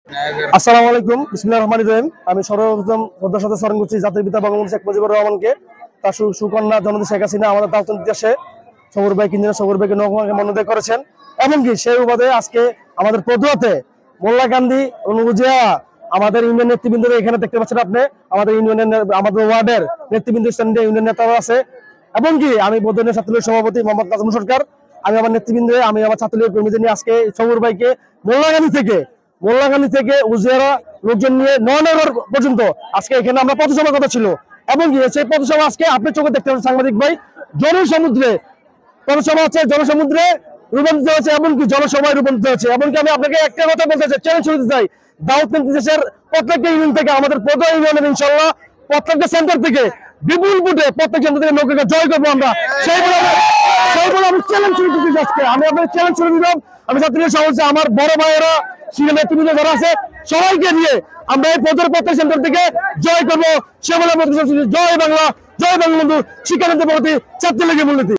আসসালামু আলাইকুম, বিসমিল্লাহির রহমানির রহিম। আমি সর্বপ্রথম শ্রদ্ধার সাথে স্মরণ করছি জাতির পিতা বঙ্গবন্ধু শেখ মুজিবুর রহমানকে, তার সুকন্যা জননেত্রী শেখ হাসিনা আমাদের দাওয়াত দেশে সবুর ভাই কিঞ্জিরা সবুর ভাইকে মনোনীত করেছেন। এমনকি সেই উপাধে আজকে আমাদের পদুয়াতে মোল্লা গান্ধী অনুভূজিয়া আমাদের ইউনিয়ন নেতৃবৃন্দ এখানে দেখতে পাচ্ছেন আপনি, আমাদের ইউনিয়নের আমাদের ওয়ার্ডের নেতৃবৃন্দ স্থানীয় ইউনিয়ন নেতারা আছে। এমনকি আমি বদরুদ্দিন ছাত্রলীগের সভাপতি মোহাম্মদ নাজমুল সরকার, আমি আমার নেতৃবৃন্দ, আমি আমার ছাত্রলীগের কর্মীদের নিয়ে আজকে সবুর ভাইকে মোল্লাগান্ধী থেকে উজিয়ারা লোকজন নিয়ে নয়নগর পর্যন্ত আজকে এখানে আমরা পথসভা কথা ছিল। এমনকি সেই পথসভা আজকে আপনি চোখে দেখতে পাচ্ছেন সাংবাদিক ভাই, জনসমুদ্রে পথসভা হচ্ছে, জনসমুদ্রে রূপান্তরিত হয়েছে, এমনকি জনসভায় রূপান্তরিত হয়েছে। এমনকি আমি আপনাকে একটা কথা বলতে চাই, চ্যালেঞ্জ করতে চাই, দাউদ দেশের প্রত্যেকটা ইউনিয়ন থেকে, আমাদের পদুয়া ইউনিয়নের ইনশাল্লাহ প্রত্যেকটা সেন্টার থেকে বিপুল ভোটে প্রত্যেক সেন্টার থেকে নৌকাকে জয় করবো আমরা। সেই বলে আমি চ্যালেঞ্জ করে দিচ্ছি আজকে, আমি আপনাকে চ্যালেঞ্জ করে দিলাম। আমি ছাত্রলীগের সভাপতি, আমার বড় ভাইয়েরা সিনিয়র নেতৃবৃন্দ যারা আছে সবাইকে নিয়ে আমরা এই পদের প্রত্যেক সেন্টার থেকে জয় করবো। সে বলে জয় বাংলা, জয় বঙ্গবন্ধু, শিক্ষানীতি প্রগতি, ছাত্রলীগের মূলনীতি।